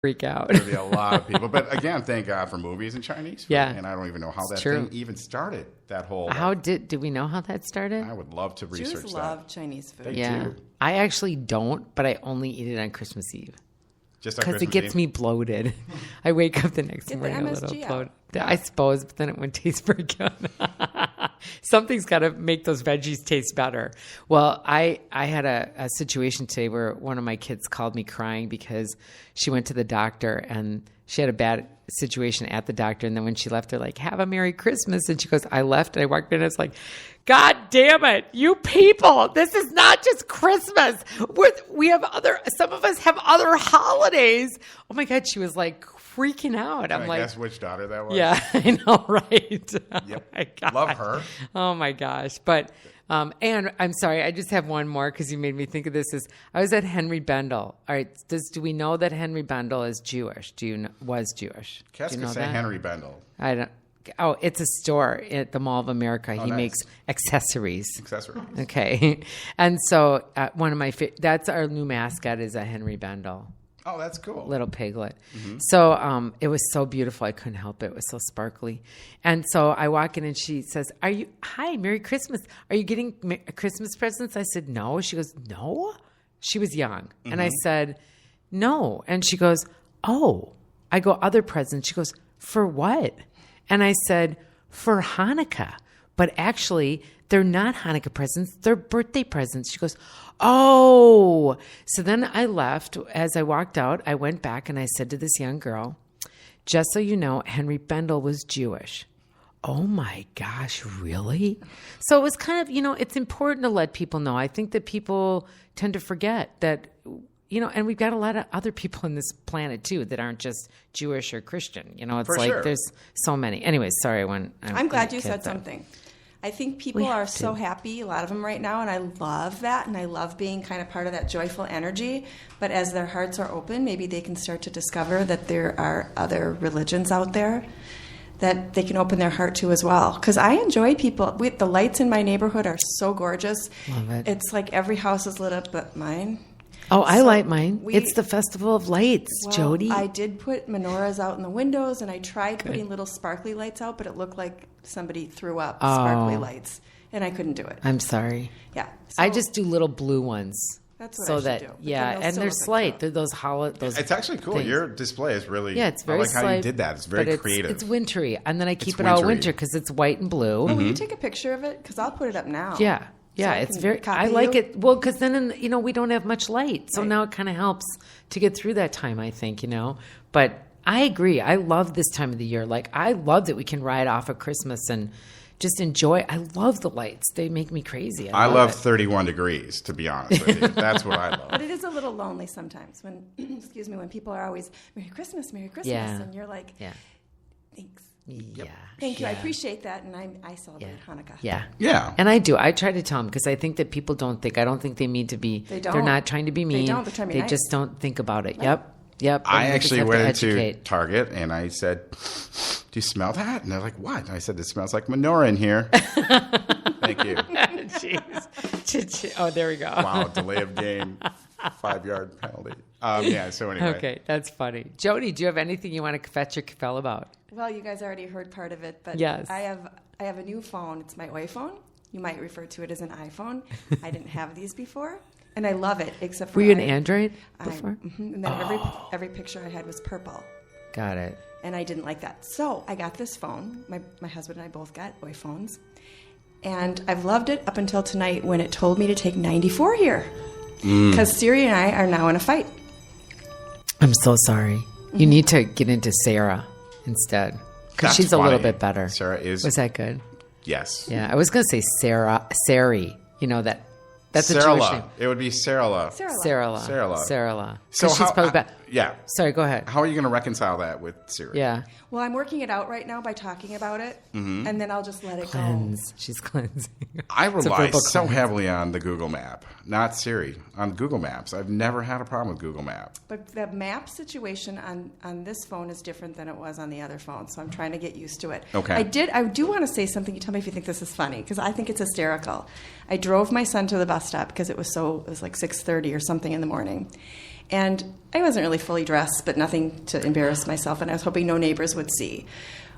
freak out. There'd be a lot of people. But again, thank God for movies in Chinese food. Yeah. And I don't even know how that true. thing even started, that whole... How do we know how that started? I would love to research Jews that. love Chinese food. They do. I actually don't, but I only eat it on Christmas Eve. Just on Because it Christmas gets Eve? me bloated. I wake up the next Get the morning a little MSG out. bloated. I suppose, but then it wouldn't taste very good. Something's got to make those veggies taste better. Well, I had a situation today where one of my kids called me crying because she went to the doctor and she had a bad situation at the doctor. And then when she left, they're like, have a Merry Christmas. And she goes, I left and I walked in and it's like, God damn it, you people, this is not just Christmas. We have some of us have other holidays. Oh my God, she was like freaking out. I'm Can I like, guess which daughter that was? yeah, I know, right? Yep. Oh my God. Love her. Oh my gosh. But, and I'm sorry, I just have one more because you made me think of this. I was at Henry Bendel. All right. Do we know that Henry Bendel is Jewish? Was Jewish? Qu'est-ce Do you que know c'est that? Henry Bendel? I don't. Oh, it's a store at the Mall of America. He nice. makes accessories. Accessory. Okay. And so one of my, that's our new mascot is a Henry Bendel. Oh, that's cool. Little piglet. So it was so beautiful. I couldn't help it. It was so sparkly. And so I walk in and she says, hi, Merry Christmas. Are you getting Christmas presents? I said, no. She goes, no? She was young. And I said, no. And she goes, oh. I go, other presents. She goes, for what? And I said, for Hanukkah. But actually, they're not Hanukkah presents. They're birthday presents. She goes, oh. So then I left. As I walked out, I went back and I said to this young girl, just so you know, Henry Bendel was Jewish. Oh my gosh, really? So it was kind of, it's important to let people know. I think that people tend to forget that, and we've got a lot of other people on this planet too that aren't just Jewish or Christian. It's For like sure. there's so many. Anyways, sorry. I'm glad you said something. I think people are so happy, a lot of them right now, and I love that, and I love being kind of part of that joyful energy. But as their hearts are open, maybe they can start to discover that there are other religions out there that they can open their heart to as well. Because I enjoy people. The lights in my neighborhood are so gorgeous. Love it. It's like every house is lit up but mine. Oh, I light mine. It's the Festival of Lights, Well, Jodi. I did put menorahs out in the windows, and I tried putting little sparkly lights out, but it looked like somebody threw up sparkly lights, and I couldn't do it. I'm sorry. Yeah. I So just do little blue ones. That's what so I should that do. But yeah, then they'll and still they're look like slight. crap. They're those It's actually cool. things. Your display is really... Yeah, it's very I like how you slight, did that. It's very but creative. It's wintry, and then I keep It's it all wintry. winter because it's white and blue. Oh, will you take a picture of it? Because I'll put it up now. Yeah. Yeah, So I it's can very. copy I like you? it. Well, because then we don't have much light, so Right. now it kind of helps to get through that time. I think but I agree. I love this time of the year. Like I love that we can ride off of Christmas and just enjoy. I love the lights. They make me crazy. I love it. 31 degrees, to be honest with you. That's what I But love. it is a little lonely sometimes when, when people are always, Merry Christmas, Yeah. and you're like, Yeah. thanks. Yeah. Thank you. I Yeah. appreciate that, and I celebrate Hanukkah. Yeah. Yeah. And I do. I try to tell them because I think that people don't think. I don't think they mean to be. They They're don't. not trying to be mean. don't. They're trying to be nice. just don't think about it. Yep. Yep. I And we just actually have to went into educate. Target and I said, do you smell that? And they're like, what? And I said, it smells like menorah in here. Thank you. Jeez. Oh, there we go. Wow, delay of game, 5-yard penalty. So anyway. Okay, that's funny. Jodi, do you have anything you want to fetch your kafel about? Well, you guys already heard part of it, but Yes. I have a new phone. It's my iPhone. You might refer to it as an iPhone. I didn't have these before, and I love it. Except for Were you an Android before? And then every picture I had was purple, Got it. and I didn't like that. So I got this phone. My husband and I both got iPhones, and I've loved it up until tonight when it told me to take 94 here, because Siri and I are now in a fight. I'm so sorry. You need to get into Sarah instead because That's she's a little funny. bit better. Sarah is- Was that good? Yes. Yeah, I was going to say Sari. That's a Jewish name. Sarah. It would be Sarah. Sarah. Sarah. So she's probably better. Yeah. Sorry, go ahead. How are you going to reconcile that with Siri? Yeah. Well, I'm working it out right now by talking about it, and then I'll just let it Cleanse. She's cleansing. I It's a rely verbal so cleanse. heavily on the Google Map, not Siri, on Google Maps. I've never had a problem with Google Map. go. But the map situation on this phone is different than it was on the other phone, so I'm trying to get used to it. Okay. I do want to say something. You tell me if you think this is funny, because I think it's hysterical. I drove my son to the bus stop because it was like 6:30 or something in the morning. and I wasn't really fully dressed, but nothing to embarrass myself, and I was hoping no neighbors would see.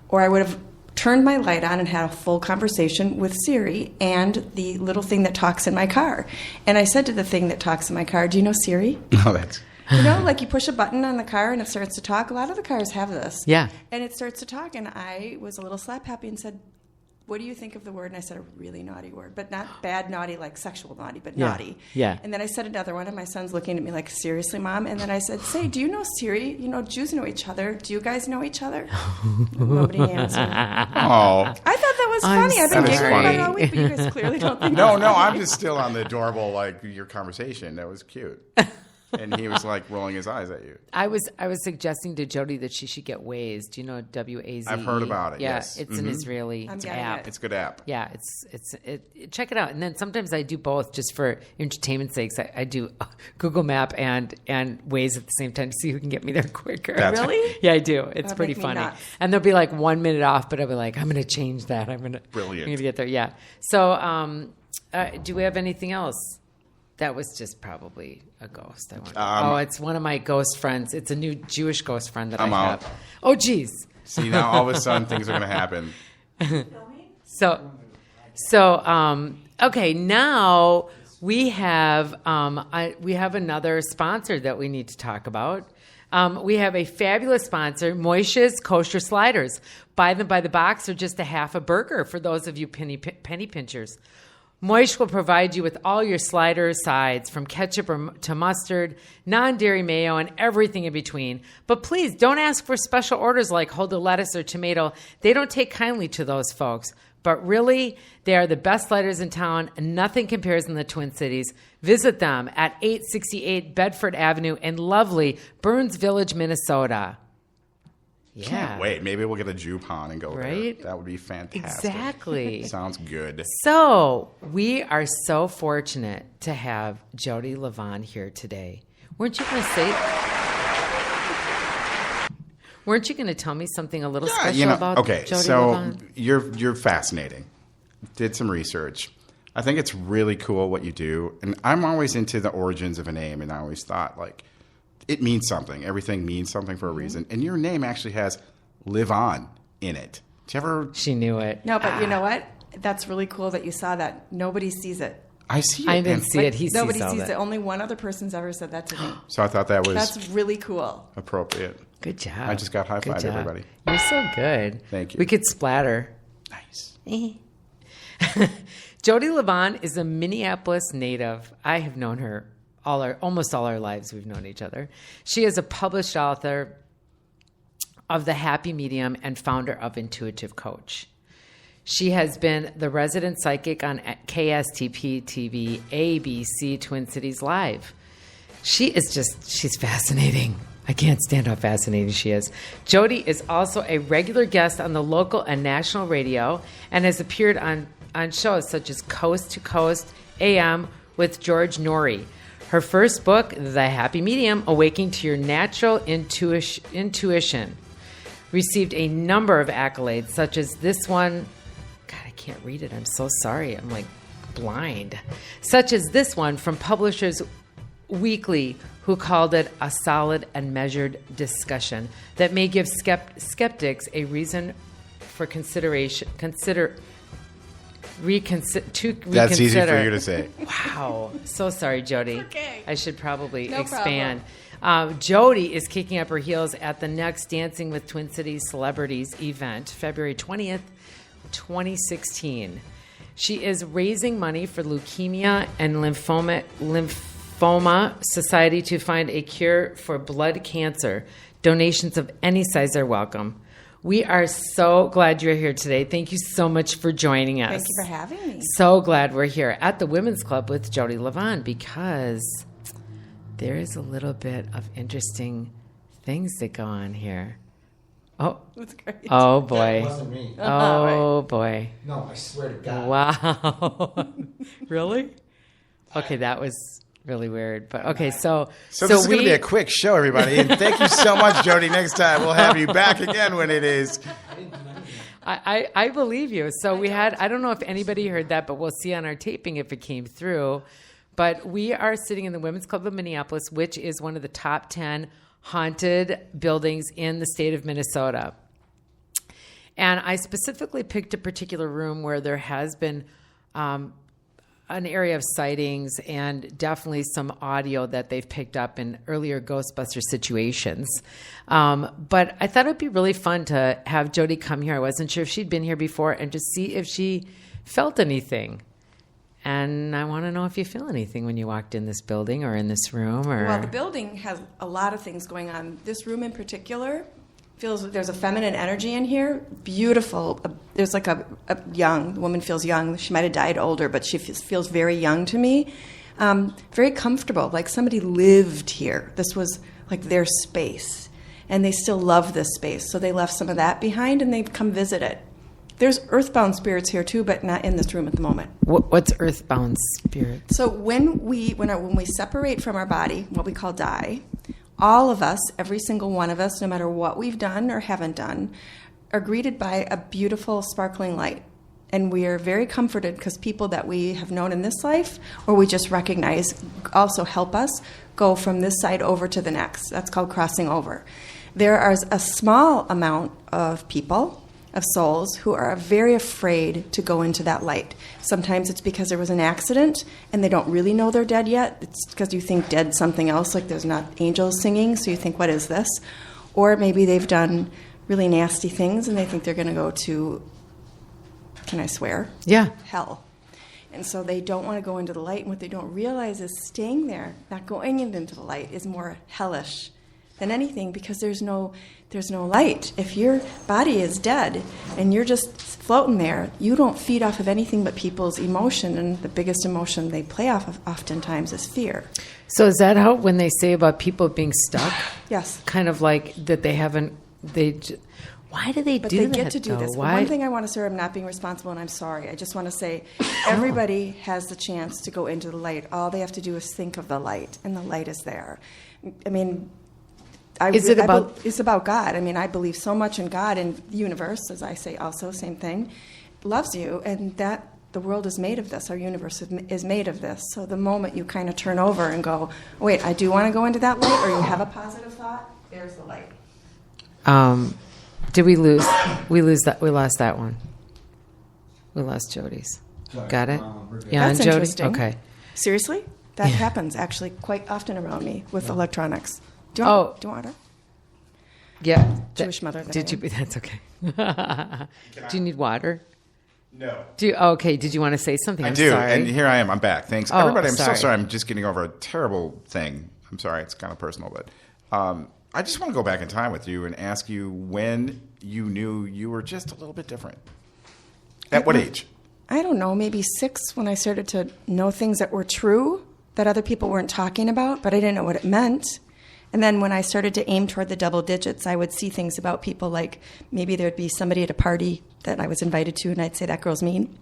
Or I would have turned my light on and had a full conversation with Siri and the little thing that talks in my car. And I said to the thing that talks in my car, do you know Siri? No, that's... You know, like you push a button on the car and it starts to talk. A lot of the cars have this. Yeah. And it starts to talk, and I was a little slap happy and said, what do you think of the word? And I said a really naughty word, but not bad naughty like sexual naughty, but naughty. Yeah. And then I said another one, and my son's looking at me like, seriously, Mom? And then I said, say, do you know Siri? You know, Jews know each other. Do you guys know each other? Nobody answered. Oh. I thought that was funny. I've been That is giggling about funny. it all week, but you guys clearly don't think No, it's no, funny. I'm just still on the adorable, like, your conversation. That was cute. And he was, like, rolling his eyes at you. I was suggesting to Jodi that she should get Waze. Do you know Waze? I've heard about it, Yeah, yes. it's an Israeli I'm getting app. it. It's a good app. Yeah, check it out. And then sometimes I do both just for entertainment sakes. I do Google Map and Waze at the same time to see who can get me there quicker. That's- Really? Yeah, I do. It's That'd pretty make me funny. nuts. And they'll be like 1 minute off, but I'll be like, I'm going to change that. Brilliant. I'm going to get there. Yeah. So, do we have anything else? That was just probably a ghost. It's one of my ghost friends. It's a new Jewish ghost friend that I'm I out. have. Oh, geez. See, now all of a sudden things are going to happen. Okay, now we have another sponsor that we need to talk about. We have a fabulous sponsor, Moishe's Kosher Sliders. Buy them by the box or just a half a burger for those of you penny pinchers. Moish will provide you with all your slider sides, from ketchup to mustard, non-dairy mayo, and everything in between. But please don't ask for special orders like hold a lettuce or tomato. They don't take kindly to those folks. But really, they are the best sliders in town, and nothing compares in the Twin Cities. Visit them at 868 Bedford Avenue in lovely Burns Village, Minnesota. Yeah. Can't wait. Maybe we'll get a Jupon and go Right? there. That would be fantastic. Exactly. Sounds good. So we are so fortunate to have Jodi Livon here today. Weren't you going to say? Weren't you going to tell me something a little special about okay, Jodi so Livon? you're fascinating. Did some research. I think it's really cool what you do, and I'm always into the origins of a name, and I always thought like it means something. Everything means something for a reason, and your name actually has Livon in it. Did you ever? She knew it. No, but you know what? That's really cool that you saw that. Nobody sees it. I see it. I didn't and- see it. He Nobody sees all sees that. it. Only one other person's ever said that to me. So I thought that was That's really cool. appropriate. Good job. I just got Good high-fived job. everybody. You're so good. Thank you. We could splatter. Nice. Jodi Livon is a Minneapolis native. I have known her almost all our lives. We've known each other. She is a published author of The Happy Medium and founder of Intuitive Coach. She has been the resident psychic on KSTP TV, ABC, Twin Cities Live. She's fascinating. I can't stand how fascinating she is. Jodi is also a regular guest on the local and national radio and has appeared on shows such as Coast to Coast AM with George Norrie. Her first book, The Happy Medium, Awakening to Your Natural Intuition, received a number of accolades, such as this one. God, I can't read it. I'm so sorry. I'm like blind. Such as this one from Publishers Weekly, who called it a solid and measured discussion that may give skeptics a reason for consideration. Reconsider. That's easy for you to say. Wow. So sorry, Jodi. okay. I should probably No expand. Jodi is kicking up her heels at the next Dancing with Twin Cities Celebrities event, February 20th, 2016. She is raising money for Leukemia and Lymphoma Society to find a cure for blood cancer. Donations of any size are welcome. We are so glad you're here today. Thank you so much for joining us. Thank you for having me. So glad we're here at the Women's Club with Jodi Livon because there is a little bit of interesting things that go on here. Oh, That's great. oh boy. That wasn't me. Oh boy. No, I swear to God. Wow. Really? Okay, that was really weird. But okay, so So this is going to be a quick show, everybody. And thank you so much, Jodi. Next time we'll have you back again when it is. I believe you. So we had, I don't know if anybody heard that, but we'll see on our taping if it came through. But we are sitting in the Women's Club of Minneapolis, which is one of the top 10 haunted buildings in the state of Minnesota. And I specifically picked a particular room where there has been an area of sightings and definitely some audio that they've picked up in earlier Ghostbuster situations. But I thought it would be really fun to have Jodi come here. I wasn't sure if she'd been here before, and just see if she felt anything. And I want to know if you feel anything when you walked in this building or in this room. Or Well, the building has a lot of things going on. This room in particular feels there's a feminine energy in here. Beautiful. There's like a young woman feels young. She might have died older, but she feels very young to me. Very comfortable, like somebody lived here. This was like their space, and they still love this space. So they left some of that behind, and they've come visit it. There's earthbound spirits here too, but not in this room at the moment. What's earthbound spirits? So when we separate from our body, what we call die, all of us, every single one of us, no matter what we've done or haven't done, are greeted by a beautiful, sparkling light. And we are very comforted because people that we have known in this life, or we just recognize, also help us go from this side over to the next. That's called crossing over. There is a small amount of people, of souls, who are very afraid to go into that light. Sometimes it's because there was an accident and they don't really know they're dead yet. It's because you think dead something else, like there's not angels singing, so you think, what is this? Or maybe they've done really nasty things and they think they're going to go to, can I swear? Yeah. Hell. And so they don't want to go into the light, and what they don't realize is staying there, not going into the light, is more hellish than anything, because there's no light. If your body is dead and you're just floating there, you don't feed off of anything but people's emotion, and the biggest emotion they play off of oftentimes is fear. So is that how, when they say about people being stuck? Yes. Kind of like that they haven't, why do they But do they that, get to do though? this. Why? One thing I want to say, I'm not being responsible, and I'm sorry. I just want to say everybody has the chance to go into the light. All they have to do is think of the light, and the light is there. I mean, it's about God. I mean, I believe so much in God, and the universe, as I say also, same thing, loves you, and that the world is made of this. Our universe is made of this. So the moment you kind of turn over and go, wait, I do want to go into that light, or you have a positive thought, there's the light. Did we lose? We lost that one. We lost Jodi's. Sorry. Got it? Yeah, That's and Jodi? interesting. Okay. Seriously? That happens actually quite often around me with electronics. Do you want water? Yeah. Jewish mother. Did you? That's okay. Do you need water? No. Okay. Did you want to say something? I I'm do, sorry. and here I am. I'm back. Thanks, Oh, everybody. I'm sorry. so sorry. I'm just getting over a terrible thing. I'm sorry. It's kind of personal, but I just want to go back in time with you and ask you when you knew you were just a little bit different. At what age? I don't know, maybe 6, when I started to know things that were true that other people weren't talking about, but I didn't know what it meant. And then when I started to aim toward the double digits, I would see things about people, like maybe there'd be somebody at a party that I was invited to, and I'd say, that girl's mean.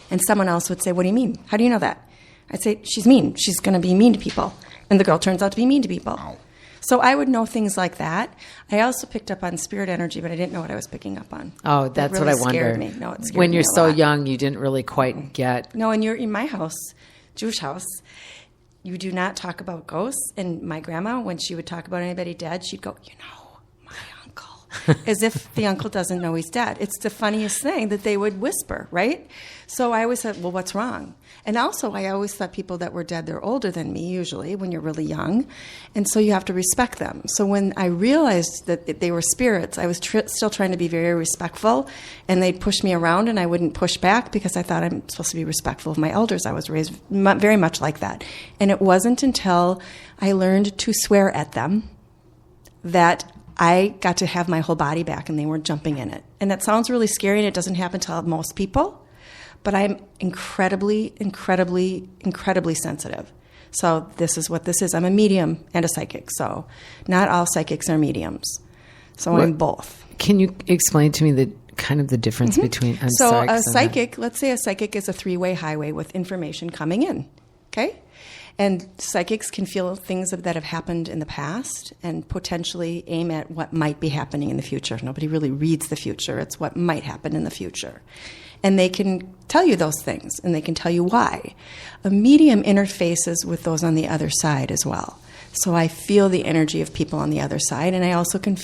And someone else would say, what do you mean? How do you know that? I'd say, she's mean. She's going to be mean to people. And the girl turns out to be mean to people. Wow. So I would know things like that. I also picked up on spirit energy, but I didn't know what I was picking up on. Oh, that's It really what I wonder. scared me. No, it scared when me you're a so lot. young, you didn't really quite get. No, and you're in my house, Jewish house. You do not talk about ghosts. And my grandma, when she would talk about anybody dead, she'd go, my uncle. As if the uncle doesn't know he's dead. It's the funniest thing that they would whisper, right? So I always said, well, what's wrong? And also, I always thought people that were dead, they're older than me, usually, when you're really young. And so you have to respect them. So when I realized that they were spirits, I was still trying to be very respectful. And they'd push me around, and I wouldn't push back because I thought I'm supposed to be respectful of my elders. I was raised very much like that. And it wasn't until I learned to swear at them that I got to have my whole body back, and they weren't jumping in it. And that sounds really scary, and it doesn't happen to most people. But I'm incredibly, incredibly, incredibly sensitive. So this is what this is. I'm a medium and a psychic. So not all psychics are mediums. So I'm both. Can you explain to me the difference between? I'm So sorry, a psychic, let's say a psychic is a 3-way highway with information coming in. Okay? And psychics can feel things that have happened in the past and potentially aim at what might be happening in the future. Nobody really reads the future. It's what might happen in the future. and they can tell you those things, and they can tell you why. A medium interfaces with those on the other side as well. So I feel the energy of people on the other side, and I also can